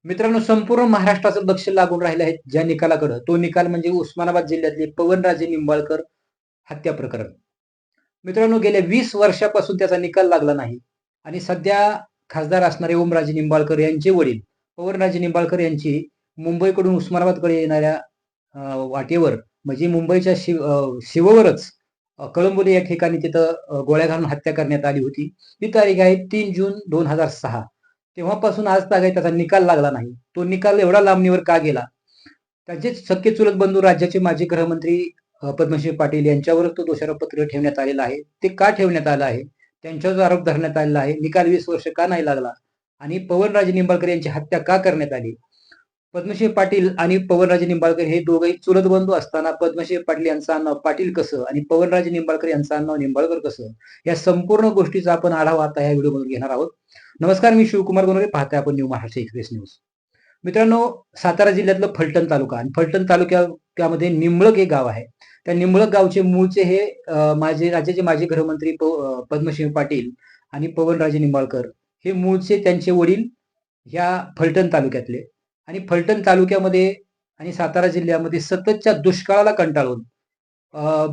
मित्रांनो, संपूर्ण महाराष्ट्राचं लक्ष लागून राहिलं आहे ज्या निकालाकडे. तो निकाल म्हणजे उस्मानाबाद जिल्ह्यातले पवनराजे निंबाळकर हत्या प्रकरण. मित्रांनो, गेल्या 20 वर्षापासून त्याचा निकाल लागला नाही आणि सध्या खासदार असणारे ओमराजे निंबाळकर यांचे वडील पवनराजे निंबाळकर यांची मुंबईकडून उस्मानाबादकडे येणाऱ्या वाटेवर म्हणजे मुंबईच्या शिववरच कळंबोली या ठिकाणी तिथं गोळ्या घालून हत्या करण्यात आली होती. ती तारीख आहे 3 जून 2006. तेव्हापासून आज तागायत त्याचा निकाल लागला नाही. तो निकाल एवढा लांबणीवर का गेला? त्यांचे सख्खे चुलत बंधू राज्याचे माजी गृहमंत्री पद्मसिंह पाटील यांच्यावरच तो दोषारोपपत्र ठेवण्यात आलेला आहे. ते का ठेवण्यात आलं आहे? त्यांच्यावर आरोप धरण्यात आलेला आहे. निकाल 20 वर्ष का नाही लागला? आणि पवनराजे निंबाळकर यांची हत्या का करण्यात आली? पद्मसिंह पाटील आणि पवनराजे निंबाळकर हे दोघंही चुलत बंधू असताना पद्मसिंह पाटील यांचं आडनाव पाटील कसं आणि पवनराजे निंबाळकर यांचं आडनाव निंबाळकर कसं? या संपूर्ण गोष्टीचा आपण आढावा आता या व्हिडिओमधून घेणार आहोत. नमस्कार, मी शिवकुमार गोनोरे. पाहताय आपण न्यू महाराष्ट्र एक्सप्रेस न्यूज. मित्रांनो, सातारा जिल्ह्यातलं फलटण तालुका आणि फलटण तालुक्यामध्ये निंबळक हे गाव आहे. त्या निंबळक गावचे मूळचे हे राज्याचे माजी गृहमंत्री पद्मसिंह पाटील आणि पवनराजे निंबाळकर हे मूळचे त्यांचे वडील ह्या फलटण तालुक्यातले. आणि फलटण तालुक्यामध्ये आणि सातारा जिल्ह्यामध्ये सततच्या दुष्काळाला कंटाळून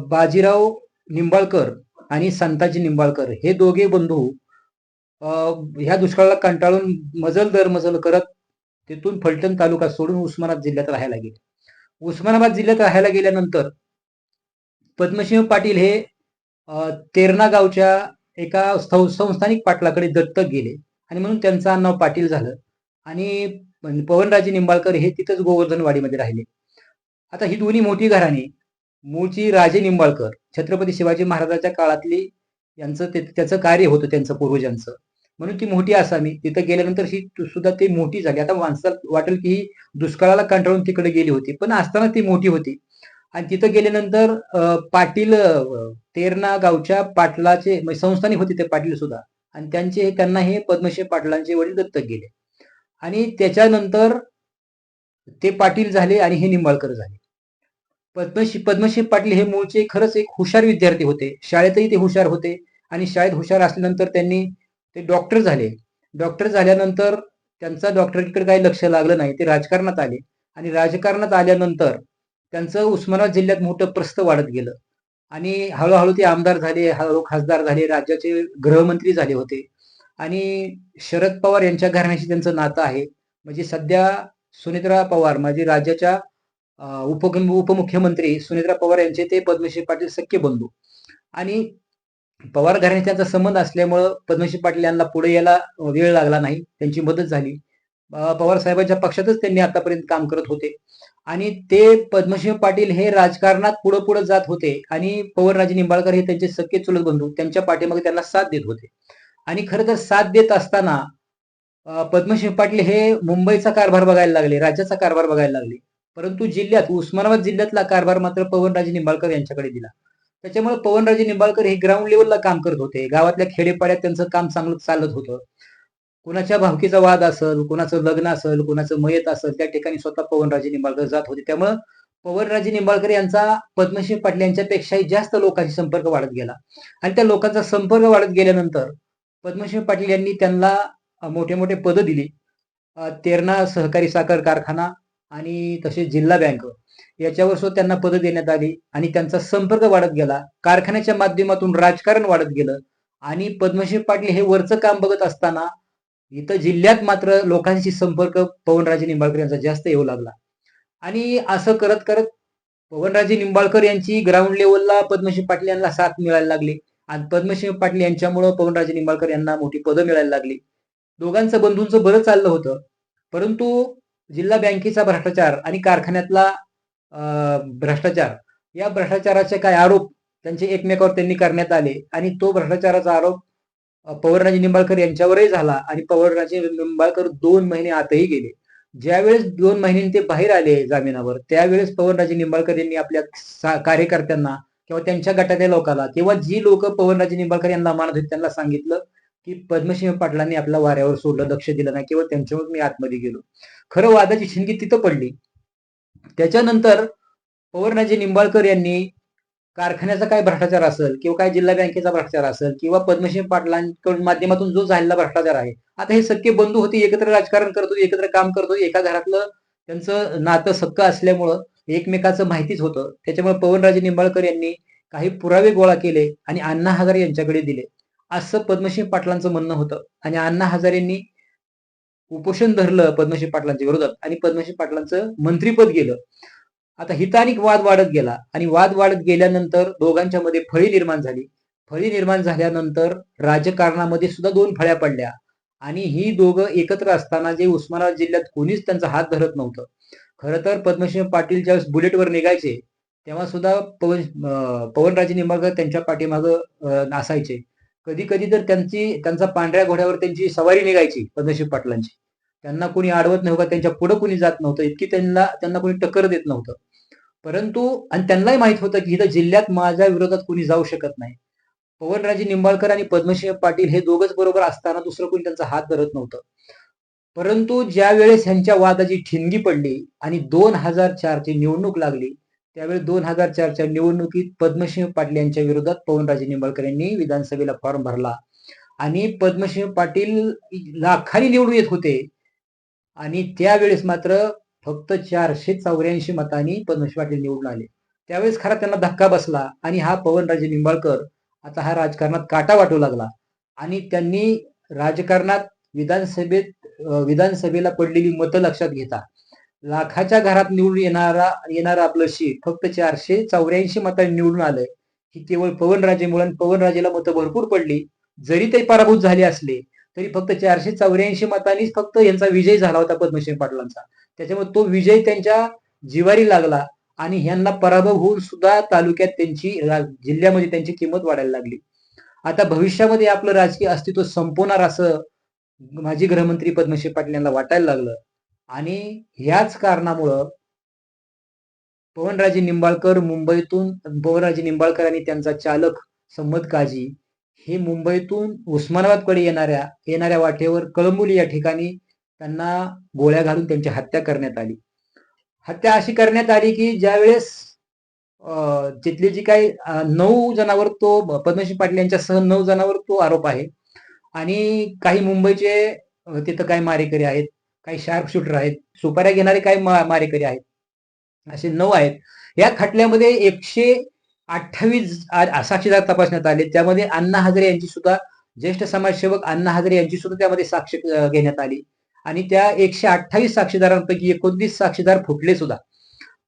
बाजीराव निंबाळकर आणि संताजी निंबाळकर हे दोघे बंधू ह्या दुष्काळाला कंटाळून मजल दर मजल करत तिथून फलटण तालुका सोडून उस्मानाबाद जिल्ह्यात राहायला गेले. उस्मानाबाद जिल्ह्यात राहायला गेल्यानंतर पद्मसिंह पाटील हे तेरणा गावच्या एका संस्थानिक पाटलाकडे दत्तक गेले आणि म्हणून त्यांचं नाव पाटील झालं. आणि पवनराजे निंबाळकर हे तिथंच गोवर्धनवाडीमध्ये राहिले. आता ही दोन्ही मोठी घराणी मूळची राजे निंबाळकर छत्रपती शिवाजी महाराजांच्या काळातली यांचं त्याचं कार्य होतं त्यांचं पूर्वजांचं, म्हणून ती मोठी असावी. तिथं गेल्यानंतर ही सुद्धा ती मोठी झाली. आता माणसाला वाटेल की ही दुष्काळाला कंटाळून तिकडे गेली होती, पण असताना ती मोठी होती. आणि तिथं गेल्यानंतर पाटील तेरणा गावच्या पाटलाचे संस्थानिक होते ते पाटील सुद्धा, आणि त्यांना हे पद्मसिंह पाटलांचे वडील दत्तक गेले. आणि त्याच्यानंतर ते पाटील झाले आणि हे निंबाळकर झाले. पद्मसिंह पाटील हे मूळचे खरंच एक हुशार विद्यार्थी होते. शाळेतही ते हुशार होते आणि शाळेत हुशार असल्यानंतर त्यांनी ते डॉक्टर झाले. डॉक्टर झाल्यानंतर त्यांचा डॉक्टरकडे काही लक्ष लागलं नाही. ते राजकारणात आले आणि राजकारणात आल्यानंतर त्यांचं उस्मानाबाद जिल्ह्यात मोठं प्रस्थ वाढत गेलं आणि हळूहळू ते आमदार झाले, हळूहळू खासदार झाले, राज्याचे गृहमंत्री झाले होते. आणि शरद पवार यांच्या घराण्याशी त्यांचं नातं आहे. म्हणजे सध्या सुनेत्रा पवार म्हणजे राज्याच्या उपमुख्यमंत्री सुनेत्रा पवार यांचे ते पद्मसिंह पाटील सख्खे बंधू. आणि पवार घराण्याशी त्यांचा संबंध असल्यामुळं पद्मसिंह पाटील यांना पुढे यायला वेळ लागला नाही. त्यांची मदत झाली. पवार साहेबांच्या पक्षातच त्यांनी आतापर्यंत काम करत होते. आणि ते पद्मसिंह पाटील हे राजकारणात पुढे पुढे जात होते आणि पवनराजे निंबाळकर हे त्यांचे सख्खे चुलत बंधू त्यांच्या पाठीमागे त्यांना साथ देत होते. आणि खरं तर साथ देत असताना पद्मसिंह पाटील हे मुंबईचा कारभार बघायला लागले, राज्याचा कारभार बघायला लागले. परंतु उस्मानाबाद जिल्ह्यातला कारभार मात्र पवनराजे निंबाळकर यांच्याकडे दिला. त्याच्यामुळे पवनराजे निंबाळकर हे ग्राउंड लेवलला काम करत होते. गावातल्या खेडेपाड्यात त्यांचं काम चांगलं चालत होतं. कुणाच्या भावकीचा वाद असेल, कुणाचं लग्न असेल, कुणाचं मयत असेल, त्या ठिकाणी स्वतः पवनराजे निंबाळकर जात होते. त्यामुळं पवनराजे निंबाळकर यांचा पद्मसिंह पाटील यांच्यापेक्षाही जास्त लोकांशी संपर्क वाढत गेला. आणि त्या लोकांचा संपर्क वाढत गेल्यानंतर पद्मसिंह पाटील यांनी त्यांना मोठे मोठे पद दिली. तेरणा सहकारी साखर कारखाना आणि तसेच जिल्हा बँक याच्यावर सुद्धा त्यांना पदं देण्यात आली आणि त्यांचा संपर्क वाढत गेला. कारखान्याच्या माध्यमातून राजकारण वाढत गेलं आणि पद्मसिंह पाटील हे वरचं काम बघत असताना इथं जिल्ह्यात मात्र लोकांशी संपर्क पवनराजे निंबाळकर यांचा जास्त येऊ लागला. आणि असं करत करत पवनराजे निंबाळकर यांची ग्राउंड लेवलला पद्मसिंह पाटील यांना साथ मिळायला लागली आणि पद्मसिंह पाटील यांच्यामुळं पवनराजे निंबाळकर यांना मोठी पदं मिळायला लागली. दोघांचं बंधूंचं बरं चाललं होतं. परंतु जिल्हा बँकेचा भ्रष्टाचार आणि कारखान्यातला भ्रष्टाचार, या भ्रष्टाचाराचे काय आरोप त्यांचे एकमेकावर त्यांनी करण्यात आले आणि तो भ्रष्टाचाराचा आरोप पवनराजे निंबाळकर यांच्यावरही झाला आणि पवनराजे निंबाळकर 2 महिने आतही गेले. ज्यावेळेस 2 महिन्यांनी ते बाहेर आले जामिनावर, त्यावेळेस पवनराजे निंबाळकर यांनी आपल्या कार्यकर्त्यांना किंवा त्यांच्या गटातल्या लोकांना किंवा जी लोक पवनराजे निंबाळकर यांना मानत होते त्यांना सांगितलं की पद्मसिंह पाटलांनी आपल्या वाऱ्यावर सोडलं, लक्ष दिलं नाही, किंवा त्यांच्यावर मी आतमध्ये गेलो. खरं वादाची शिंगी तिथं पडली. त्याच्यानंतर पवनराजे निंबाळकर यांनी कारखान्याचा काय भ्रष्टाचार असेल किंवा काय जिल्हा बँकेचा भ्रष्टाचार असेल किंवा पद्मश्री पाटलांकडून माध्यमातून जो झालेला भ्रष्टाचार आहे, आता हे सख्खे बंधू होते, एकत्र राजकारण करत होते, एकत्र काम करत होते, एका घरातलं त्यांचं नातं सक्क असल्यामुळं एकमेकाचं माहितीच होतं. त्याच्यामुळे पवनराजे निंबाळकर यांनी काही पुरावे गोळा केले आणि अण्णा हजारे यांच्याकडे दिले, असं पद्मश्री पाटलांचं म्हणणं होतं. आणि अण्णा हजारेंनी उपोषण धरलं पद्मश्री पाटलांच्या विरोधात आणि पद्मश्री पाटलांचं मंत्रीपद गेलं. आता हितानिक वाद वाढत गेला आणि वाद वाढत गेल्यानंतर दोघांच्या मध्ये फळी निर्माण झाली. फळी निर्माण झाल्यानंतर राजकारणामध्ये सुद्धा दोन फळ्या पडल्या आणि ही दोघं एकत्र असताना जे उस्मानाबाद जिल्ह्यात कोणीच त्यांचा हात धरत नव्हतं. खरं तर पद्मश्री पाटील ज्यावेळेस बुलेटवर निघायचे तेव्हा सुद्धा पवनराजे निंबाळकर त्यांच्या पाठीमागं असायचे. कधी कधी तर त्यांचा पांढऱ्या घोड्यावर त्यांची सवारी निघायची पद्मश्री पाटलांची. त्यांना कोणी अडवत नव्हतं, त्यांच्या पुढे कोणी जात नव्हतं, इतकी त्यांना कोणी टक्कर देत नव्हतं. परंतु आणि त्यांनाही माहित होतं की इथं जिल्ह्यात माझ्या विरोधात कोणी जाऊ शकत नाही. पवनराजे निंबाळकर आणि पद्मश्री पाटील हे दोघच बरोबर असताना दुसरं कोणी त्यांचा हात धरत नव्हतं. परंतु ज्या वेळेस ह्यांच्या वादाची ठिणगी पडली आणि 2004 ची निवडणूक लागली, त्यावेळी 2004च्या निवडणुकीत पद्मसिंह पाटील यांच्या विरोधात पवनराजे निंबाळकर यांनी विधानसभेला फॉर्म भरला आणि पद्मसिंह पाटील लाखांनी निवडून येत होते आणि त्यावेळेस मात्र फक्त 484 मतांनी पद्मसिंह पाटील निवडून आले. त्यावेळेस खरा त्यांना धक्का बसला आणि हा पवनराजे निंबाळकर आता हा राजकारणात काटा वाटू लागला आणि त्यांनी राजकारणात विधानसभेला पडलेली मतं लक्षात घेता लाखाच्या घरात निवडून येणारं आपलं शीट फक्त 484 मतांनी निवडून आलंय. ही केवळ पवनराजेमुळे आणि पवनराजेला मतं भरपूर पडली. जरी ते पराभूत झाले असले तरी फक्त 484 मतांनीच फक्त यांचा विजय झाला होता पद्मसिंह पाटलांचा. त्याच्यामुळे तो विजय त्यांच्या जिवारी लागला आणि ह्यांना पराभव होऊन सुद्धा तालुक्यात जिल्ह्यामध्ये त्यांची किंमत वाढायला लागली. आता भविष्यामध्ये आपलं राजकीय अस्तित्व संपवणार असं माजी गृहमंत्री पद्मश्री पाटील यांना वाटायला लागलं आणि ह्याच कारणामुळं पवनराजे निंबाळकर आणि त्यांचा चालक संमत काजी हे मुंबईतून उस्मानाबादकडे येणाऱ्या वाटेवर कळंबोली या ठिकाणी त्यांना गोळ्या घालून त्यांची हत्या करण्यात आली. हत्या अशी करण्यात आली की ज्यावेळेस तिथले जी काही 9 जणांवर तो पद्मश्री पाटील यांच्यासह 9 जणांवर तो आरोप आहे आणि काही मुंबईचे तिथं काही मारेकरी आहेत, काही शार्प शूटर आहेत, सुपाऱ्या घेणारे काही मारेकरी आहेत, असे 9 आहेत. या खटल्यामध्ये 128 साक्षीदार तपासण्यात आले. त्यामध्ये अण्णा हजारे यांची सुद्धा ज्येष्ठ समाजसेवक अण्णा हजारे यांची सुद्धा त्यामध्ये साक्ष घेण्यात आली आणि त्या 128 साक्षीदारांपैकी 29 साक्षीदार फुटले सुद्धा.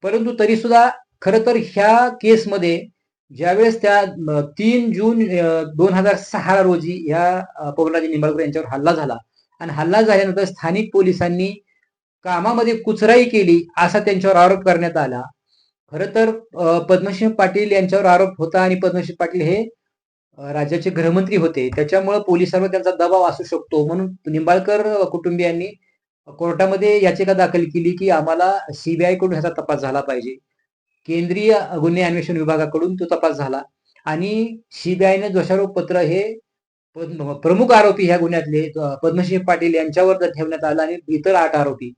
परंतु तरी सुद्धा खरं तर ह्या केसमध्ये ज्यावेळेस त्या 3 जून 2006 रोजी ह्या पवनराजे निंबाळकर यांच्यावर हल्ला झाला आणि हल्ला झाल्यानंतर स्थानिक पोलिसांनी कामामध्ये कुचराई केली असा त्यांच्यावर आरोप करण्यात आला. खरं तर पद्मसिंह पाटील यांच्यावर आरोप होता आणि पद्मसिंह पाटील हे राज्याचे गृहमंत्री होते. त्याच्यामुळे पोलिसांवर त्यांचा दबाव असू शकतो म्हणून निंबाळकर कुटुंबियांनी कोर्टामध्ये याचिका दाखल केली की आम्हाला सीबीआय कडून ह्याचा तपास झाला पाहिजे. केंद्रीय गुन्हे अन्वेषण विभागाकडून तो तपास झाला आणि सीबीआयने दोषारोप पत्र हे प्रमुख आरोपी ह्या गुन्ह्यातले पद्मसिंह पाटील यांच्यावर ठेवण्यात आलं आणि इतर 8 आरोपी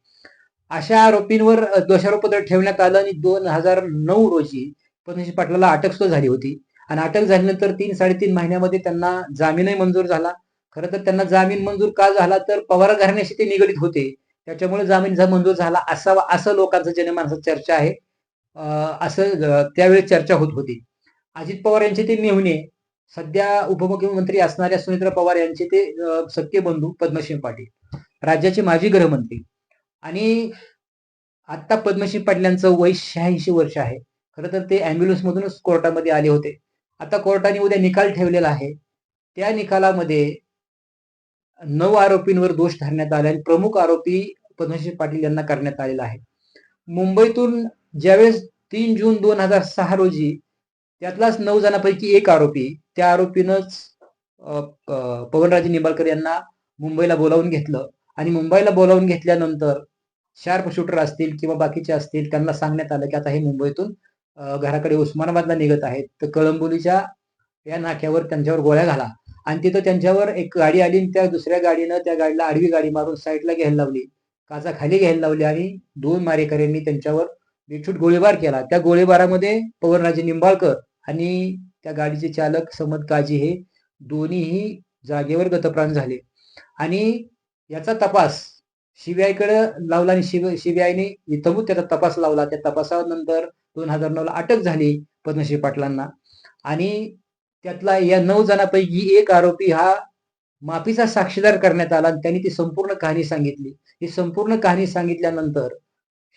अशा आरोपींवर दोषारोपपत्र ठेवण्यात आलं आणि 2009 रोजी पद्मसिंह पाटलाला अटक सुद्धा झाली होती आणि अटक झाल्यानंतर 3-3.5 महिन्यामध्ये त्यांना जामीनही मंजूर झाला. खरं तर त्यांना जामीन मंजूर का झाला तर पवार घराण्याशी ते निगडीत होते, त्याच्यामुळे जामीन मंजूर झाला असावा असं लोकांचं जनमानसात चर्चा आहे. असं त्यावेळी चर्चा होत होती. अजित पवार यांचे ते मेहुणे सध्या उपमुख्यमंत्री असणाऱ्या सुनेत्रा पवार यांचे ते सख्खे बंधू पद्मसिंह पाटील राज्याचे माजी गृहमंत्री आणि आता पद्मसिंह पाटलांचं वय 86 वर्ष आहे. खरं तर ते अँब्युलन्स मधूनच कोर्टामध्ये आले होते. आता कोर्टाने उद्या निकाल ठेवलेला आहे. त्या निकालामध्ये 9 आरोपींवर दोष धरण्यात आले आणि प्रमुख आरोपी पद्मसिंह पाटील यांना करण्यात आलेला आहे. मुंबईतून ज्यावेळेस 3 जून 2006 रोजी त्यातलाच 9 जणांपैकी एक आरोपी त्या आरोपीनंच पवनराजे निंबाळकर यांना मुंबईला बोलावून घेतलं आणि मुंबईला बोलावून घेतल्यानंतर शार्प शूटर असतील किंवा बाकीचे असतील त्यांना सांगण्यात आलं की आता हे मुंबईतून घराकडे उस्मानाबादला निघत आहेत, तर कळंबोलीच्या या नाक्यावर त्यांच्यावर गोळ्या घाला आणि तिथं त्यांच्यावर एक गाडी आली आणि त्या दुसऱ्या गाडीनं त्या गाडीला आडवी गाडी मारून साईडला घ्यायला लावली, काचा खाली घ्यायला लावली आणि 2 मारेकऱ्यांनी त्यांच्यावर बेछूट गोळीबार केला. त्या गोळीबारामध्ये पवनराजे निंबाळकर आणि त्या गाडीचे चालक समद काजी हे दोन्हीही जागेवर गतप्राण झाले. आणि याचा तपास सीबीआयकडे लावला आणि सीबीआयने इथं त्याचा तपास लावला. त्या तपासानंतर 2009 ला अटक झाली पद्मश्री पाटलांना. आणि त्यातला या 9 जणांपैकी एक आरोपी हा माफीचा साक्षीदार करण्यात आला आणि त्यांनी ती संपूर्ण कहाणी सांगितली. ही संपूर्ण कहाणी सांगितल्यानंतर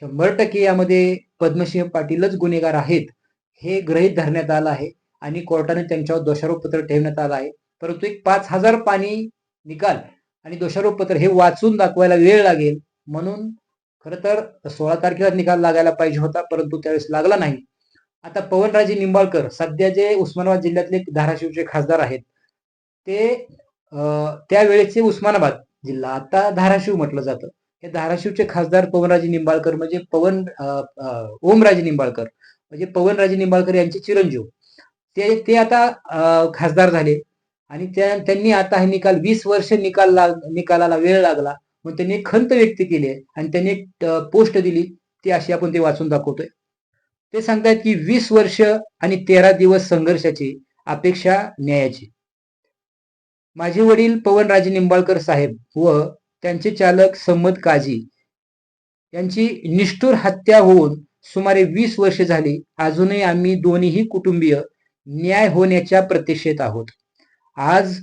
100% यामध्ये पद्मसिंह पाटीलच गुन्हेगार आहेत हे गृहीत धरण्यात आलं आहे आणि कोर्टाने त्यांच्यावर दोषारोपपत्र ठेवण्यात आलं आहे. परंतु एक 5000 पानी निकाल आणि दोषारोपपत्र हे वाचून दाखवायला वेळ लागेल, म्हणून खरं तर 16 तारखेला निकाल लागायला पाहिजे होता, परंतु त्यावेळेस लागला नाही. आता पवनराजे निंबाळकर सध्या जे उस्मानाबाद जिल्ह्यातले धाराशिवचे खासदार आहेत, ते त्यावेळेचे उस्मानाबाद जिल्हा आता धाराशिव म्हटलं जातं. हे धाराशिवचे खासदार पवनराजे निंबाळकर म्हणजे ओमराजे निंबाळकर म्हणजे पवनराजे निंबाळकर यांचे चिरंजीव ते आता खासदार झाले आणि त्यांनी आता हे निकाल 20 वर्ष निकालाला वेळ लागला म्हणून त्यांनी एक खंत व्यक्त केली आणि त्यांनी एक पोस्ट दिली, ती अशी आपण ते वाचून दाखवतोय. ते सांगतायत की 20 वर्ष आणि 13 दिवस संघर्षाची अपेक्षा न्यायाची. माझे वडील पवनराजे निंबाळकर साहेब व त्यांचे चालक सम्मद काजी यांची निष्ठुर हत्या होऊन सुमारे 20 वर्ष झाली. अजूनही आम्ही दोन्ही कुटुंबीय न्याय होण्याच्या प्रतीक्षेत आहोत. आज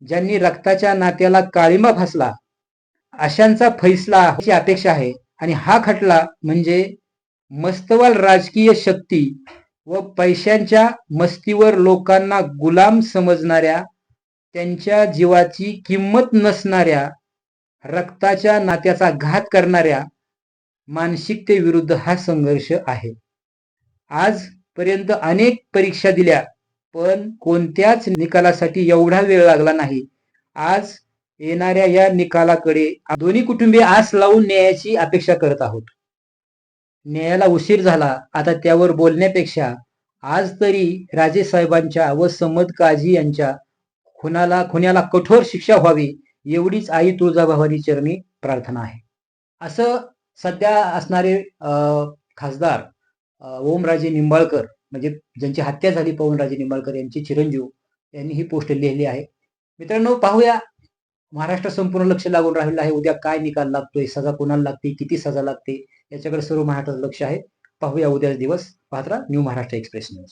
ज्यांनी रक्ताच्या नात्याला काळिमा फासला अशांचा फैसला ची अपेक्षा आहे. आणि हा खटला म्हणजे मस्तवाल राजकीय शक्ती व पैशांच्या मस्तीवर लोकांना गुलाम समजणाऱ्या, त्यांच्या जीवाची किंमत नसणाऱ्या, रक्ताच्या नात्याचा घात करणाऱ्या मानसिकतेविरुद्ध हा संघर्ष आहे. आजपर्यंत अनेक परीक्षा दिल्या पण कोणत्याच निकालासाठी एवढा वेळ लागला नाही. आज येणाऱ्या या निकालाकडे दोन्ही कुटुंबीय आस लावून न्यायाची अपेक्षा करत आहोत. न्यायाला उशीर झाला, आता त्यावर बोलण्यापेक्षा आज तरी राजे साहेबांच्या व सम्मद काझी यांच्या खुन्याला कठोर शिक्षा व्हावी एवढीच आई तुळजाभवानी चरणी प्रार्थना आहे. असं सध्या असणारे खासदार ओमराजे निंबाळकर म्हणजे ज्यांची हत्या झाली पवनराजे निंबाळकर यांचे चिरंजीव यांनी ही पोस्ट लिहिली आहे. मित्रांनो, पाहूया महाराष्ट्र संपूर्ण लक्ष लागून राहिलं आहे. उद्या काय निकाल लागतोय, सजा कोणाला लागते, किती सजा लागते, याच्याकडे सर्व महाराष्ट्राचं लक्ष आहे. पाहूया उद्याच दिवस. पाहत राहा न्यू महाराष्ट्र एक्सप्रेस न्यूज.